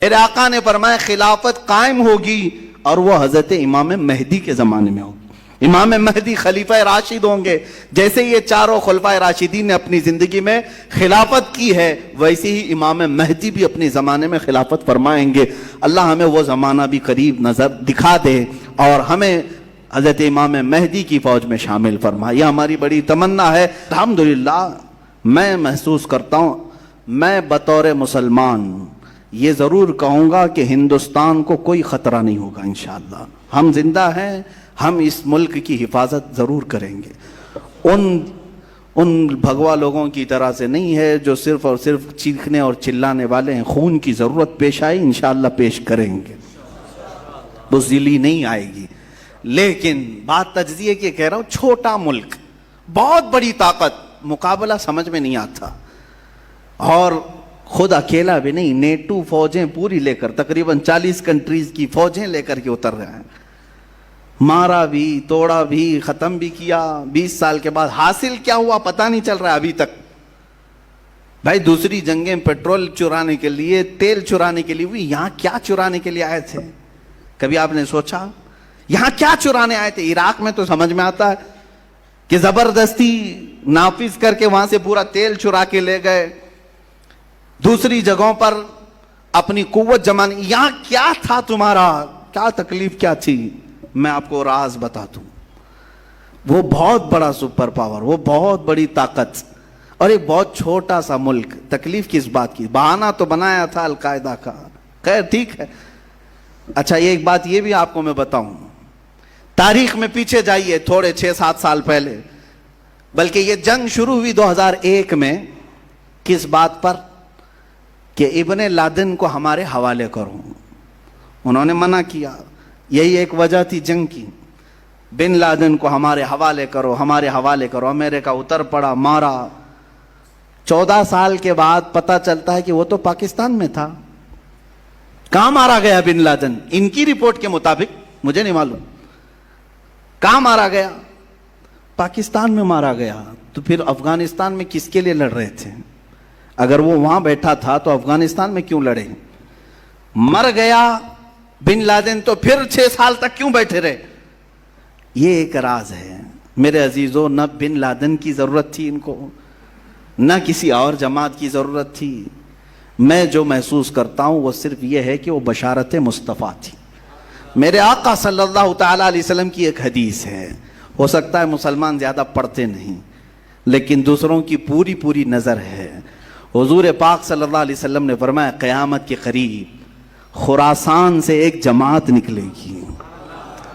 میرے آقا نے فرمایا خلافت قائم ہوگی اور وہ حضرت امام مہدی کے زمانے میں ہوگی۔ امام مہدی خلیفہ راشد ہوں گے۔ جیسے یہ چاروں خلفائے راشدین نے اپنی زندگی میں خلافت کی ہے، ویسے ہی امام مہدی بھی اپنے زمانے میں خلافت فرمائیں گے۔ اللہ ہمیں وہ زمانہ بھی قریب نظر دکھا دے اور ہمیں حضرت امام مہدی کی فوج میں شامل فرمائے۔ یہ ہماری بڑی تمنا ہے۔ الحمدللہ میں محسوس کرتا ہوں، میں بطور مسلمان یہ ضرور کہوں گا کہ ہندوستان کو کوئی خطرہ نہیں ہوگا انشاءاللہ۔ ہم زندہ ہیں، ہم اس ملک کی حفاظت ضرور کریں گے۔ ان بھگوا لوگوں کی طرح سے نہیں ہے جو صرف اور صرف چیخنے اور چلانے والے ہیں۔ خون کی ضرورت پیش آئی انشاءاللہ پیش کریں گے، بزدلی نہیں آئے گی۔ لیکن بات تجزیے کی کہہ رہا ہوں، چھوٹا ملک، بہت بڑی طاقت، مقابلہ سمجھ میں نہیں آتا۔ اور خود اکیلا بھی نہیں، نیٹو فوجیں پوری لے کر تقریباً 40 کنٹریز کی فوجیں لے کر کے اتر رہے ہیں۔ مارا بھی، توڑا بھی، ختم بھی کیا۔ 20 سال کے بعد حاصل کیا ہوا پتہ نہیں چل رہا ابھی تک۔ بھائی دوسری جنگیں پیٹرول چرانے کے لیے، تیل چرانے کے لیے ہوئی، یہاں کیا چرانے کے لیے آئے تھے؟ کبھی آپ نے سوچا یہاں کیا چرانے آئے تھے؟ عراق میں تو سمجھ میں آتا ہے کہ زبردستی نافذ کر کے وہاں سے پورا تیل چرا کے لے گئے، دوسری جگہوں پر اپنی قوت جمانے۔ یہاں کیا تھا تمہارا؟ کیا تکلیف کیا تھی؟ میں آپ کو راز بتا دوں، وہ بہت بڑا سپر پاور، وہ بہت بڑی طاقت اور ایک بہت چھوٹا سا ملک۔ تکلیف کس بات کی؟ بہانہ تو بنایا تھا القاعدہ کا، خیر ٹھیک ہے۔ اچھا ایک بات یہ بھی آپ کو میں بتاؤں، تاریخ میں پیچھے جائیے تھوڑے 6-7 سال پہلے، بلکہ یہ جنگ شروع ہوئی 2001 میں، کس بات پر؟ کہ ابن لادن کو ہمارے حوالے کرو۔ انہوں نے منع کیا، یہی ایک وجہ تھی جنگ کی، بن لادن کو ہمارے حوالے کرو، ہمارے حوالے کرو۔ امریکہ اتر پڑا، مارا۔ 14 سال کے بعد پتہ چلتا ہے کہ وہ تو پاکستان میں تھا۔ کہاں مارا گیا بن لادن؟ ان کی رپورٹ کے مطابق، مجھے نہیں معلوم کہاں مارا گیا، پاکستان میں مارا گیا۔ تو پھر افغانستان میں کس کے لیے لڑ رہے تھے؟ اگر وہ وہاں بیٹھا تھا تو افغانستان میں کیوں لڑے؟ مر گیا بن لادن تو پھر 6 سال تک کیوں بیٹھے رہے؟ یہ ایک راز ہے میرے عزیزو۔ نہ بن لادن کی ضرورت تھی ان کو، نہ کسی اور جماعت کی ضرورت تھی۔ میں جو محسوس کرتا ہوں وہ صرف یہ ہے کہ وہ بشارت مصطفیٰ تھی۔ میرے آقا صلی اللہ تعالیٰ علیہ وسلم کی ایک حدیث ہے، ہو سکتا ہے مسلمان زیادہ پڑھتے نہیں لیکن دوسروں کی پوری نظر ہے۔ حضور پاک صلی اللہ علیہ وسلم نے فرمایا قیامت کے قریب خراسان سے ایک جماعت نکلے گی۔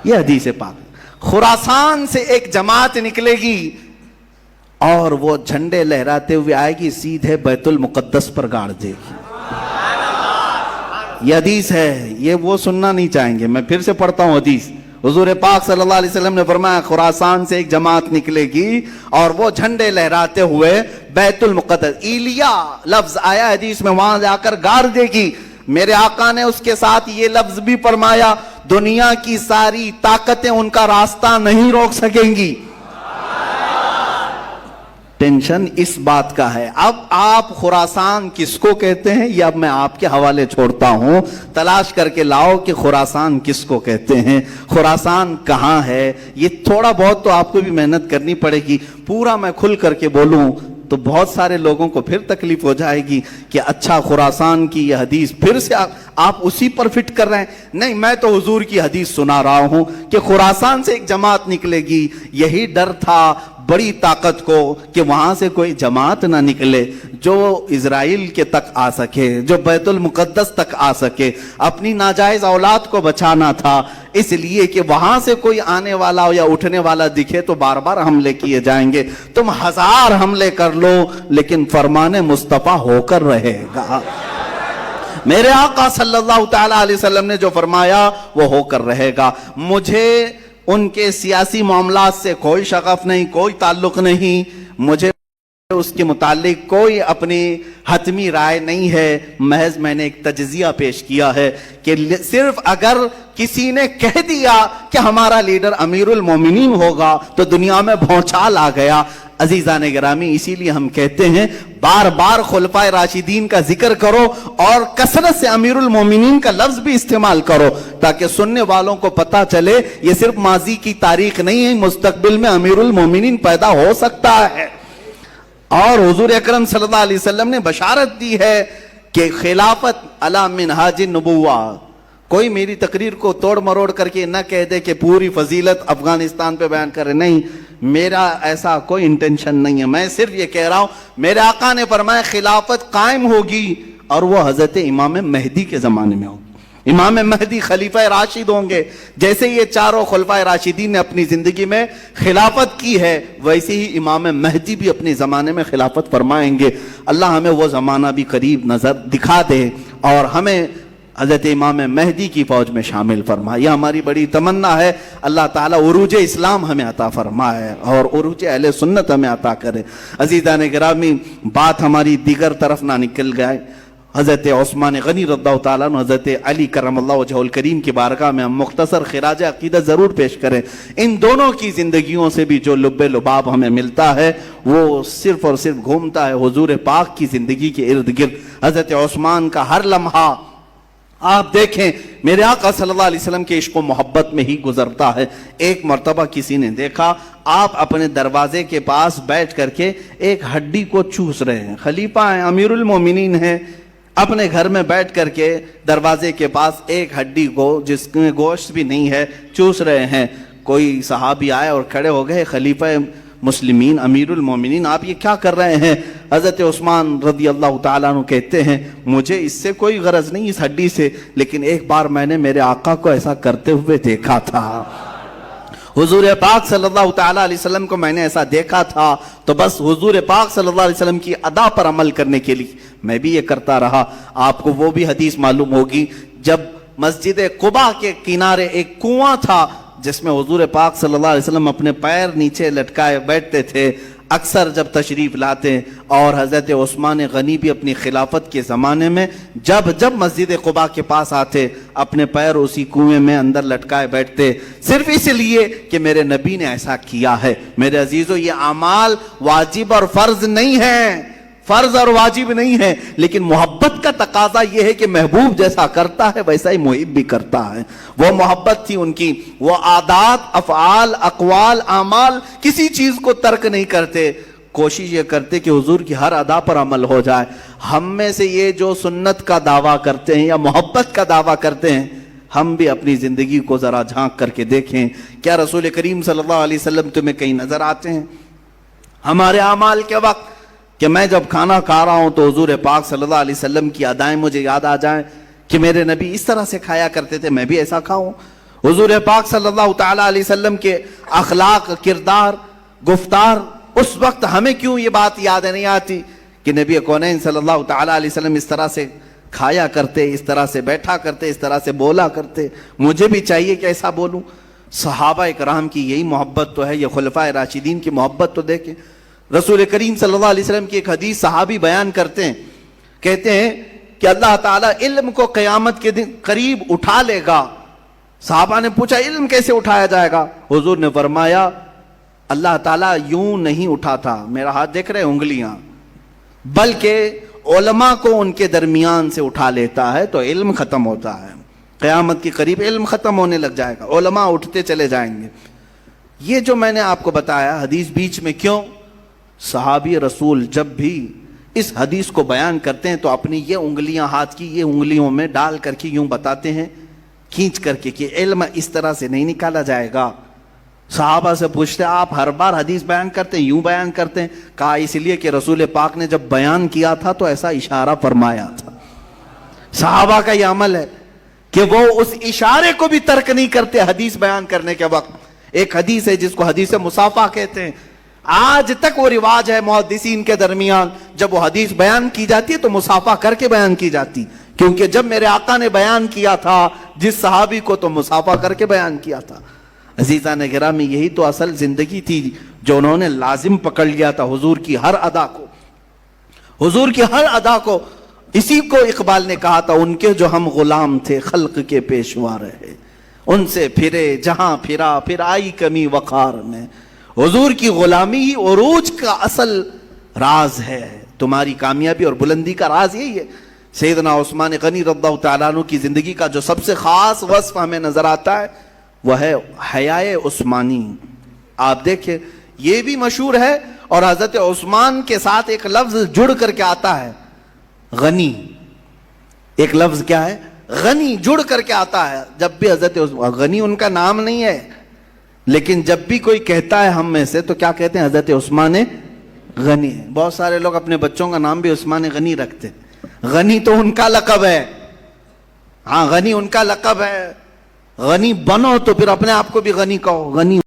یہ حدیث پاک، خراسان سے ایک جماعت نکلے گی اور وہ جھنڈے لہراتے ہوئے آئے گی، سیدھے بیت المقدس پر گاڑ دے گی۔ یہ حدیث ہے، یہ وہ سننا نہیں چاہیں گے، میں پھر سے پڑھتا ہوں حدیث۔ حضور پاک صلی اللہ علیہ وسلم نے فرمایا خراسان سے ایک جماعت نکلے گی اور وہ جھنڈے لہراتے ہوئے بیت المقدس، ایلیا لفظ آیا حدیث میں، وہاں جا کر گاڑ دے گی۔ میرے آقا نے اس کے ساتھ یہ لفظ بھی فرمایا دنیا کی ساری طاقتیں ان کا راستہ نہیں روک سکیں گی۔ ٹینشن اس بات کا ہے۔ اب آپ خراسان کس کو کہتے ہیں یہ اب میں آپ کے حوالے چھوڑتا ہوں، تلاش کر کے لاؤ کہ خراسان کس کو کہتے ہیں، خراسان کہاں ہے۔ یہ تھوڑا بہت تو آپ کو بھی محنت کرنی پڑے گی۔ پورا میں کھل کر کے بولوں تو بہت سارے لوگوں کو پھر تکلیف ہو جائے گی کہ اچھا خراسان کی یہ حدیث پھر سے آپ اسی پر فٹ کر رہے ہیں۔ نہیں، میں تو حضور کی حدیث سنا رہا ہوں کہ خراسان سے ایک جماعت نکلے گی۔ یہی ڈر تھا بڑی طاقت کو کہ وہاں سے کوئی جماعت نہ نکلے جو اسرائیل کے تک آ سکے، جو بیت المقدس تک آ سکے۔ اپنی ناجائز اولاد کو بچانا تھا، اس لیے کہ وہاں سے کوئی آنے والا یا اٹھنے والا دکھے تو بار بار حملے کیے جائیں گے۔ تم 1000 حملے کر لو لیکن فرمان مصطفیٰ ہو کر رہے گا۔ میرے آقا صلی اللہ تعالیٰ علیہ وسلم نے جو فرمایا وہ ہو کر رہے گا۔ مجھے ان کے سیاسی معاملات سے کوئی شغف نہیں، کوئی تعلق نہیں، مجھے اس کے متعلق کوئی اپنی حتمی رائے نہیں ہے۔ محض میں نے ایک تجزیہ پیش کیا ہے کہ صرف اگر کسی نے کہہ دیا کہ ہمارا لیڈر امیر المومنین ہوگا تو دنیا میں بھونچال آ گیا۔ عزیزان گرامی اسی لیے ہم کہتے ہیں بار بار خلفائے راشدین کا ذکر کرو اور کثرت سے امیر المومنین کا لفظ بھی استعمال کرو تاکہ سننے والوں کو پتا چلے یہ صرف ماضی کی تاریخ نہیں ہے، مستقبل میں امیر المومنین پیدا ہو سکتا ہے۔ اور حضور اکرم صلی اللہ علیہ وسلم نے بشارت دی ہے کہ خلافت علی منہاج النبوہ، کوئی میری تقریر کو توڑ مروڑ کر کے نہ کہہ دے کہ پوری فضیلت افغانستان پہ بیان کرے، نہیں، میرا ایسا کوئی انٹینشن نہیں ہے، میں صرف یہ کہہ رہا ہوں میرے آقا نے فرمایا خلافت قائم ہوگی اور وہ حضرت امام مہدی کے زمانے میں ہوگی۔ امام مہدی خلیفہ راشد ہوں گے، جیسے یہ چاروں خلفائے راشدین نے اپنی زندگی میں خلافت کی ہے ویسے ہی امام مہدی بھی اپنے زمانے میں خلافت فرمائیں گے۔ اللہ ہمیں وہ زمانہ بھی قریب نظر دکھا دے اور ہمیں حضرت امام مہدی کی فوج میں شامل فرمائے، یہ ہماری بڑی تمنا ہے۔ اللہ تعالیٰ عروج اسلام ہمیں عطا فرمائے اور عروج اہل سنت ہمیں عطا کرے۔ عزیزان گرامی، بات ہماری دیگر طرف نہ نکل گئے، حضرت عثمان غنی رضی اللہ تعالیٰ عنہ، حضرت علی کرم اللہ وجہہ الکریم کی بارگاہ میں ہم مختصر خراج عقیدت ضرور پیش کریں۔ ان دونوں کی زندگیوں سے بھی جو لب لباب ہمیں ملتا ہے وہ صرف اور صرف گھومتا ہے حضور پاک کی زندگی کے ارد گرد۔ حضرت عثمان کا ہر لمحہ آپ دیکھیں میرے آقا صلی اللہ علیہ وسلم کے عشق و محبت میں ہی گزرتا ہے۔ ایک مرتبہ کسی نے دیکھا آپ اپنے دروازے کے پاس بیٹھ کر کے ایک ہڈی کو چوس رہے ہیں، خلیفہ ہیں، امیر المومنین ہیں، اپنے گھر میں بیٹھ کر کے دروازے کے پاس ایک ہڈی کو جس میں گوشت بھی نہیں ہے چوس رہے ہیں۔ کوئی صحابی آئے اور کھڑے ہو گئے، خلیفہ مسلمین امیر المومنین آپ یہ کیا کر رہے ہیں؟ حضرت عثمان رضی اللہ تعالیٰ عنہ کہتے ہیں مجھے اس سے کوئی غرض نہیں اس ہڈی سے، لیکن ایک بار میں نے میرے آقا کو ایسا کرتے ہوئے دیکھا تھا، حضور پاک صلی اللہ تعالیٰ علیہ وسلم کو میں نے ایسا دیکھا تھا، تو بس حضور پاک صلی اللہ علیہ وسلم کی ادا پر عمل کرنے کے لیے میں بھی یہ کرتا رہا۔ آپ کو وہ بھی حدیث معلوم ہوگی جب مسجد قباء کے کنارے ایک کنواں تھا جس میں حضور پاک صلی اللہ علیہ وسلم اپنے پیر نیچے لٹکائے بیٹھتے تھے، اکثر جب تشریف لاتے اور حضرت عثمان غنی بھی اپنی خلافت کے زمانے میں جب مسجد قباء کے پاس آتے اپنے پیر اسی کنویں میں اندر لٹکائے بیٹھتے، صرف اس لیے کہ میرے نبی نے ایسا کیا ہے۔ میرے عزیزو، یہ اعمال واجب اور فرض نہیں ہے، فرض اور واجب نہیں ہے، لیکن محبت کا تقاضا یہ ہے کہ محبوب جیسا کرتا ہے ویسا ہی محب بھی کرتا ہے۔ وہ محبت تھی ان کی، وہ عادات، افعال، اقوال، اعمال کسی چیز کو ترک نہیں کرتے، کوشش یہ کرتے کہ حضور کی ہر ادا پر عمل ہو جائے۔ ہم میں سے یہ جو سنت کا دعویٰ کرتے ہیں یا محبت کا دعویٰ کرتے ہیں، ہم بھی اپنی زندگی کو ذرا جھانک کر کے دیکھیں، کیا رسول کریم صلی اللہ علیہ وسلم تمہیں کہیں نظر آتے ہیں؟ ہمارے اعمال کے وقت کہ میں جب کھانا کھا رہا ہوں تو حضور پاک صلی اللہ علیہ وسلم کی ادائیں مجھے یاد آ جائیں کہ میرے نبی اس طرح سے کھایا کرتے تھے، میں بھی ایسا کھاؤں۔ حضور پاک صلی اللہ تعالیٰ علیہ وسلم کے اخلاق، کردار، گفتار، اس وقت ہمیں کیوں یہ بات یاد نہیں آتی کہ نبی کونین صلی اللہ تعالیٰ علیہ وسلم اس طرح سے کھایا کرتے، اس طرح سے بیٹھا کرتے، اس طرح سے بولا کرتے، مجھے بھی چاہیے کہ ایسا بولوں۔ صحابہ کرام کی یہی محبت تو ہے، یہ خلفائے راشدین کی محبت تو دیکھیں۔ رسول کریم صلی اللہ علیہ وسلم کی ایک حدیث صحابی بیان کرتے ہیں، کہتے ہیں کہ اللہ تعالیٰ علم کو قیامت کے دن قریب اٹھا لے گا۔ صحابہ نے پوچھا علم کیسے اٹھایا جائے گا؟ حضور نے فرمایا اللہ تعالیٰ یوں نہیں اٹھاتا، میرا ہاتھ دیکھ رہے انگلیاں، بلکہ علماء کو ان کے درمیان سے اٹھا لیتا ہے تو علم ختم ہوتا ہے، قیامت کے قریب علم ختم ہونے لگ جائے گا، علماء اٹھتے چلے جائیں گے۔ یہ جو میں نے آپ کو بتایا حدیث بیچ میں کیوں؟ صحابی رسول جب بھی اس حدیث کو بیان کرتے ہیں تو اپنی یہ انگلیاں ہاتھ کی یہ انگلیوں میں ڈال کر کے یوں بتاتے ہیں کھینچ کر کے کہ علم اس طرح سے نہیں نکالا جائے گا۔ صحابہ سے پوچھتے آپ ہر بار حدیث بیان کرتے ہیں، یوں بیان کرتے ہیں؟ کہا اس لیے کہ رسول پاک نے جب بیان کیا تھا تو ایسا اشارہ فرمایا تھا۔ صحابہ کا یہ عمل ہے کہ وہ اس اشارے کو بھی ترک نہیں کرتے حدیث بیان کرنے کے وقت۔ ایک حدیث ہے جس کو حدیث مصافحہ کہتے ہیں، آج تک وہ رواج ہے محدثین کے درمیان، جب وہ حدیث بیان کی جاتی ہے تو مصافحہ کر کے بیان کی جاتی، کیونکہ جب میرے آقا نے بیان کیا تھا جس صحابی کو تو مصافحہ کر کے بیان کیا تھا۔ عزیزان گرامی، یہی تو اصل زندگی تھی جو انہوں نے لازم پکڑ لیا تھا حضور کی ہر ادا کو، حضور کی ہر ادا کو۔ اسی کو اقبال نے کہا تھا، ان کے جو ہم غلام تھے خلق کے پیشوا رہے، ان سے پھرے جہاں پھرا پھر آئی کمی وقار میں، حضور کی غلامی ہی عروج کا اصل راز ہے. تمہاری کامیابی اور بلندی کا راز یہی ہے. سیدنا عثمان غنی رضی اللہ تعالیٰ عنہ کی زندگی کا جو سب سے خاص وصف ہمیں نظر آتا ہے وہ ہے حیائے عثمانی. آپ دیکھیں یہ بھی مشہور ہے اور حضرت عثمان کے ساتھ ایک لفظ جڑ کر کے آتا ہے غنی. ایک لفظ کیا ہے؟ غنی جڑ کر کے آتا ہے. جب بھی حضرت غنی ان کا نام نہیں ہے لیکن جب بھی کوئی کہتا ہے ہم میں سے تو کیا کہتے ہیں؟ حضرت عثمان غنی. بہت سارے لوگ اپنے بچوں کا نام بھی عثمان غنی رکھتے. غنی تو ان کا لقب ہے. ہاں غنی ان کا لقب ہے. غنی بنو تو پھر اپنے آپ کو بھی غنی کہو. غنی